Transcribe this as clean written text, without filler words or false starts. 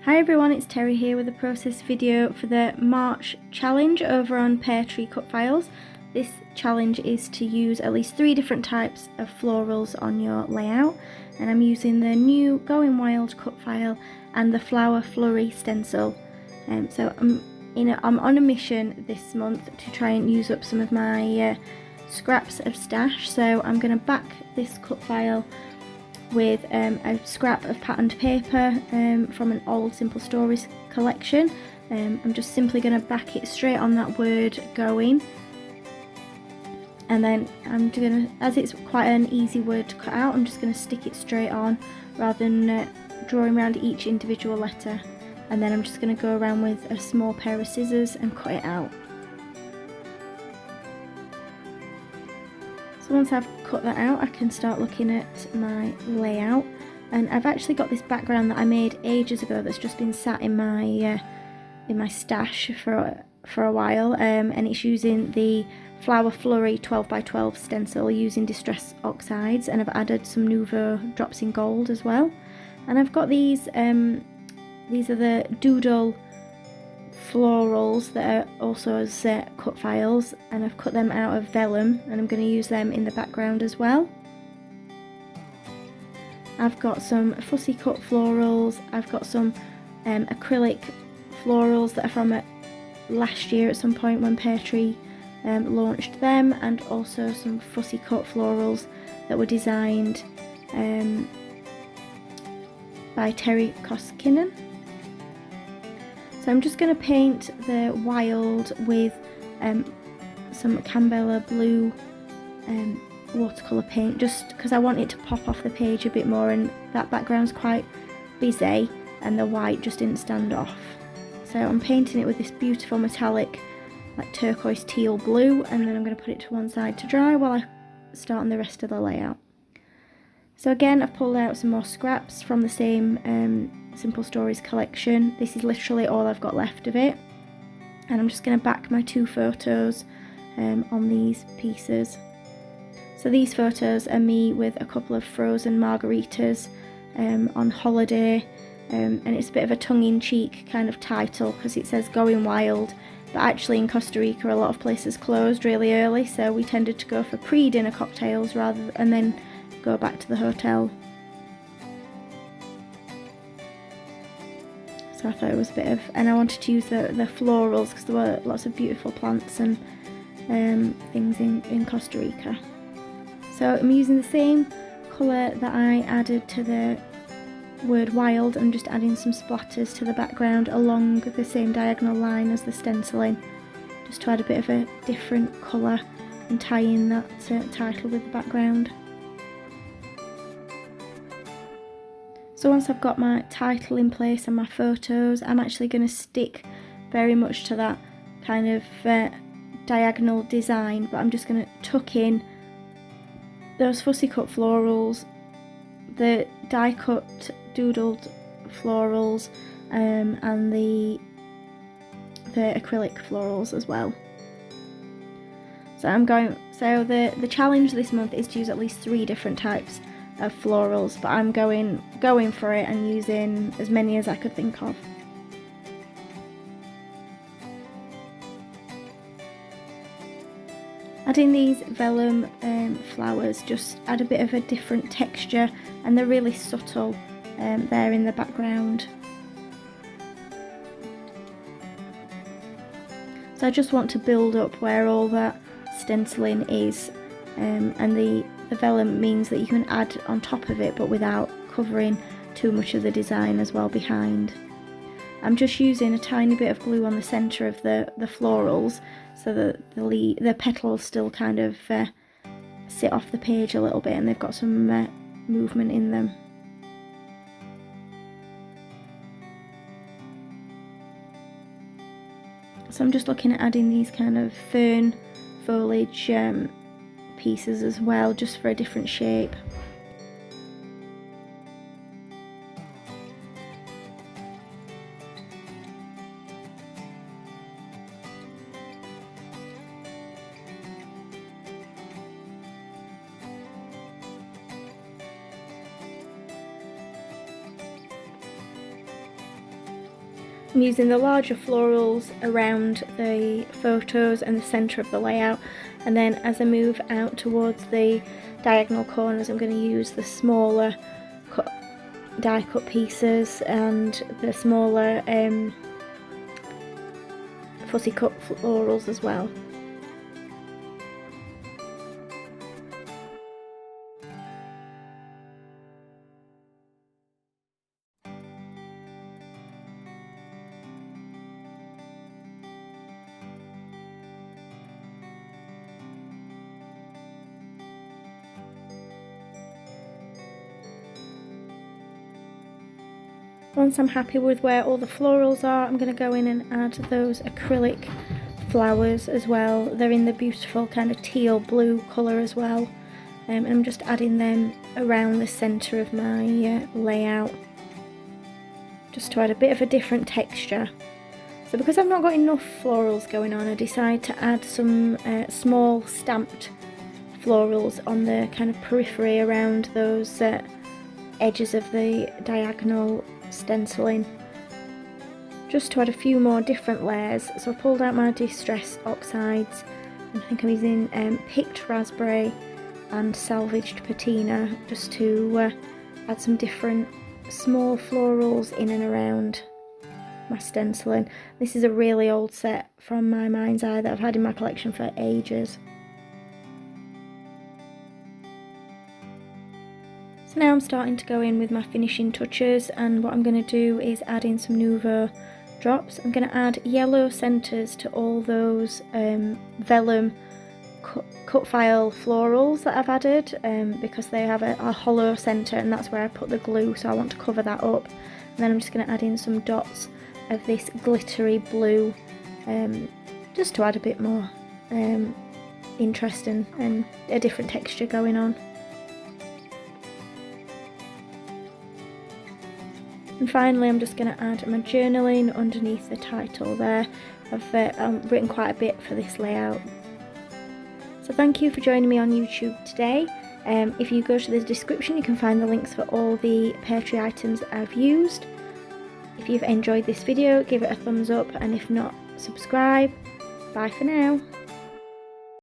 Hi everyone, it's Terry here with a process video for the March challenge over on Peartree Cutfiles. This challenge is to use at least 3 different types of florals on your layout, and I'm using the new Going Wild cut file and the Flower Flurry stencil. So I'm on a mission this month to try and use up some of my scraps of stash. So I'm going to back this cut file with a scrap of patterned paper from an old Simple Stories collection. I'm just simply going to back it straight on that word going, and then I'm going to, as it's quite an easy word to cut out, I'm just going to stick it straight on rather than drawing around each individual letter, and then I'm just going to go around with a small pair of scissors and cut it out. So once I've cut that out, I can start looking at my layout, and I've actually got this background that I made ages ago that's just been sat in my stash for a while, and it's using the Flower Flurry 12x12 stencil using Distress Oxides, and I've added some Nouveau drops in gold as well. And I've got these are the Doodle florals that are also as cut files, and I've cut them out of vellum, and I'm going to use them in the background as well. I've got some fussy cut florals, I've got some acrylic florals that are from last year at some point when Peartree launched them, and also some fussy cut florals that were designed by Terry Koskinen. So I'm just going to paint the wild with some Cambella blue watercolour paint, just because I want it to pop off the page a bit more, and that background's quite busy and the white just didn't stand off. So I'm painting it with this beautiful metallic like turquoise teal blue, and then I'm going to put it to one side to dry while I start on the rest of the layout. So again, I've pulled out some more scraps from the same Simple Stories collection. This is literally all I've got left of it, and I'm just going to back my 2 photos on these pieces. So these photos are me with a couple of frozen margaritas on holiday, and it's a bit of a tongue-in-cheek kind of title because it says Going Wild, but actually in Costa Rica a lot of places closed really early, so we tended to go for pre-dinner cocktails and then go back to the hotel. So I thought it was a bit of, and I wanted to use the florals because there were lots of beautiful plants and things in Costa Rica. So I'm using the same colour that I added to the word wild, and just adding some splatters to the background along the same diagonal line as the stenciling, just to add a bit of a different colour and tie in that title with the background. So once I've got my title in place and my photos, I'm actually going to stick very much to that kind of diagonal design, but I'm just going to tuck in those fussy cut florals, the die cut doodled florals, and the acrylic florals as well. So the challenge this month is to use at least 3 different types of florals, but I'm going for it and using as many as I could think of. Adding these vellum flowers just add a bit of a different texture, and they're really subtle there in the background. So I just want to build up where all that stenciling is, and the vellum means that you can add on top of it but without covering too much of the design as well behind. I'm just using a tiny bit of glue on the centre of the florals so that the petals still kind of sit off the page a little bit, and they've got some movement in them. So I'm just looking at adding these kind of fern foliage pieces as well, just for a different shape. I'm using the larger florals around the photos and the centre of the layout, and then as I move out towards the diagonal corners I'm going to use the smaller die cut pieces and the smaller fussy cut florals as well. Once I'm happy with where all the florals are, I'm going to go in and add those acrylic flowers as well. They're in the beautiful kind of teal blue colour as well. And I'm just adding them around the centre of my layout, just to add a bit of a different texture. So because I've not got enough florals going on, I decided to add some small stamped florals on the kind of periphery around those edges of the diagonal stenciling, just to add a few more different layers. So I pulled out my Distress Oxides, and I think I'm using picked raspberry and salvaged patina, just to add some different small florals in and around my stenciling. This is a really old set from my mind's eye that I've had in my collection for ages. So now I'm starting to go in with my finishing touches, and what I'm going to do is add in some Nouveau drops. I'm going to add yellow centres to all those vellum Cutfile florals that I've added, because they have a hollow centre, and that's where I put the glue, so I want to cover that up. And then I'm just going to add in some dots of this glittery blue, just to add a bit more interest and a different texture going on. And finally I'm just going to add my journaling underneath the title there. I've written quite a bit for this layout. So thank you for joining me on YouTube today. If you go to the description you can find the links for all the Peartree items that I've used. If you've enjoyed this video, give it a thumbs up, and if not, subscribe. Bye for now.